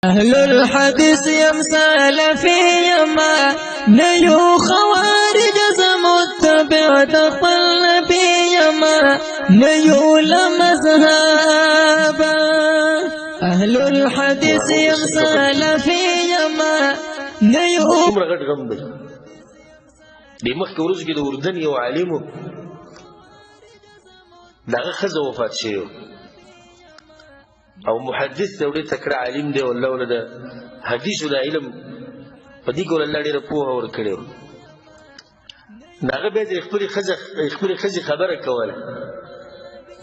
أهل الحديث يمثال في يما نيو خوارج متبع تقل في يما نيو لمذهبا أهل الحديث يمثال في يما نيو څومره غټ غم دی د مخکې ورځو کې د اردن یو عالمو د هغه ښځه وفات شوې او محدث دی او ډېر تکړه عالم دی والله له د حدیثو د علم په دې کې ول الله ډېره پوهه ورکړې وه د هغه بیا د خپلې ښځې خبره کوله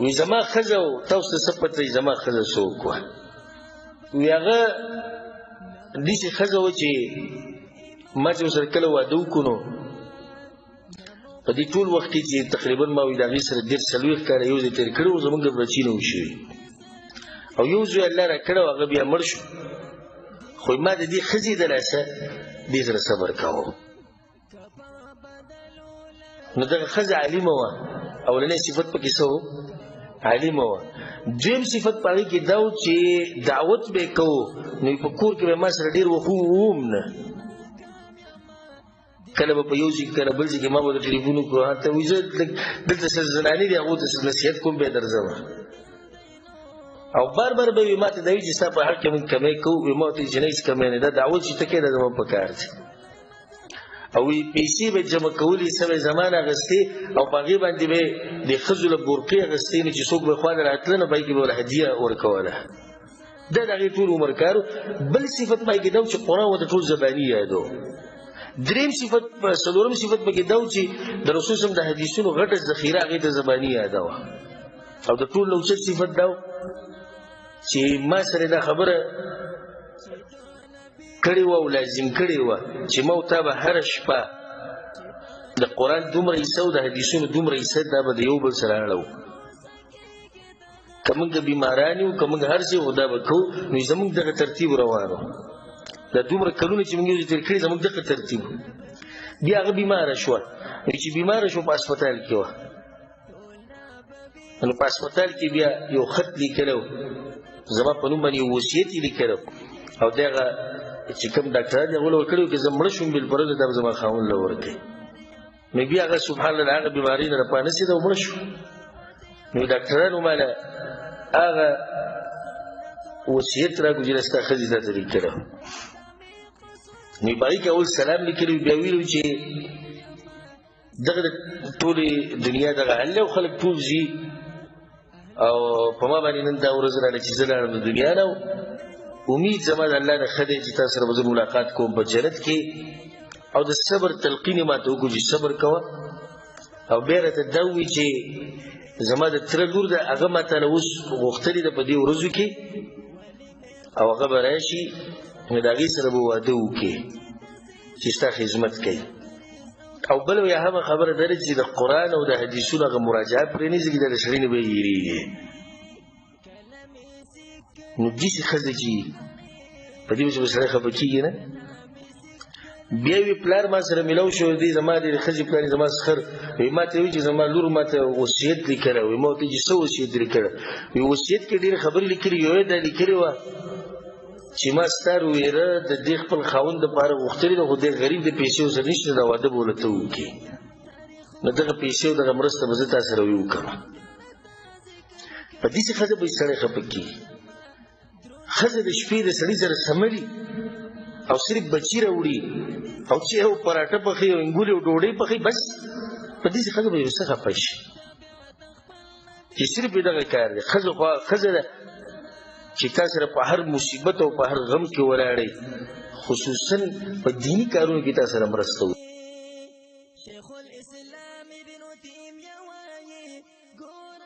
وایي زما ښځه و تاسو ته څه پته وي زما ښځه څوک وه وایي هغه داسې ښځه وه چې ما چې ورسره کله واده وکړو نو په دې ټول وخت کې چې تقریبا ما وایي د هغې سره 40 کاله یو ځای تېر کړي وو زموږ بچي نه وو شوي او یو زوی الله را کړی و هغه بیا مړ شو خو ما د دې ښځې د لاسه دې سره صبر کوه نو دغه ښځه عالمه وه اولنی صفت پکې څه و عالمه وه دویم صفت په هغې کې دا و چې دعوت به یې کوو نو په کور کې به ما سره ډېر وخت ووم نه کله به په یو ځای کې کله بل ځای کې ما به د ټلیفون وکړو هلته وایي زه دلته څه زنانې دي هغو ته نصیحت کوم بیا درځم او بار به وي ما ته دا وایي چې ستا په حق کې موږ کمی کوو وایي ما ورته وایي چې نه هېڅ کمی نه دا دعوت چې ته کوې دا زما په کار دی او وایي پیسې به جمع کولې څه به یې زمان اخېستې او په هغې باندې به یې د ښځو له بورقې اخېستې نو چې څوک به خوا نه راتله نو په هغې کې به ورله هدیه ورکوله دا د هغې ټول عمر کار بل صفت په هغې کې دا و چې قرآن ورته ټول زباني یادو دریم صفت څلورم صفت پکې دا و چې د رسول صلی د حدیثونو غټه ذخیره هغې ته زباني یاده وه او د ټول نه اوچت صفت دا و چې ما سره دا خبره کړې وه او لازم کړې وه چې ما او تا به هره شپه د قرآن دومره حصه او د حدیثونو دومره حصه دا به د یو بل سره اړه وو که موږ بیماران یو که موږ هر څه خو دا به کوو نو زموږ دغه ترتیب روان و دا دومره کلونه چې موږ یو ځای تېر کړي زموږ دغه ترتیب و بیا هغه بیماره شوه چې بیماره شوه په هسپتال کې وه نو په هسپتال کې بیا یو خط لیکلی و زما په نوم باندې یو وصیت یې لیکلی او د هغه چې کوم ډاکټران یې هغو له ورکړی و که زه مړه شوم بالفرض دا به زما خاوند له ورکوي نو بیا هغه سبحان الله د هغه بیمارۍ نه راپانسېده او مړه شو نو ډاکټرانو ماله هغه وصیت راکړو چې ستا ښځې تا ته لیکلی نو په هغې کې اول سلام لیکلی بیا ویلي چې دغه د ټولې دنیا دغه حل دی او خلک ټول ځي او په ما باندې نن دا ورځ راغله چې زه لاړم د دنیا نه امید زما د الله نه ښه دی چې تا سره به زه ملاقات کوم په جنت کې او د صبر تلقین یې ما ته وکړو چې صبر کوه او بیا راته دا ووایي چې زما د تره لور ده هغه ما ته نه اوس غوښتلې ده په دې ورځو کې او هغه به راشي نو د هغې سره به واده وکړي چې ستا خدمت کوي او بل وایي هغه خبره دا ده چې د قرآن او د حدیثونو هغه مراجعه پرېنیزي چې دا د سړي نه به یې هېرېږي نو داسې ښځه چې په دې چې به سړی خفه کېږي نه بیا وی پلار ما سره میلاو شو دی زما د ښځې پلار یې زما سخر وایي ما ته وایي چې زما لور ما ته وصیت لیکلی وایي ما ورته چې څه وصیت لیکلی وایي وصیت کې ډېرې خبرې لیکلي یوه دا لیکلې وه چې ما ستا رویره د دې خپل خاوند دپاره غوښتلې ده خو دې غریب د پیسې ورسره نشته دا واده به ورته وکړي نو دغه پیسې او دغه مرسته به زه تا سره وکړم په داسې ښځه به سړی خفه کېږي ښځه د شپې د سړي سره سملي او صرف بچي راوړي او چې یو پراټه پخوي او انګورې او ډوډۍ پخوي بس په داسې ښځه به یو څه خفه شي چې صرف یې دغه کار دی ښځه ده چې تا سره په هر مصیبت او په هر غم کې ولاړئ خصوصا په دیني کارونو کې تا سره مرسته وکړي شیخ الاسلام ابن تیمیه وایي ګوره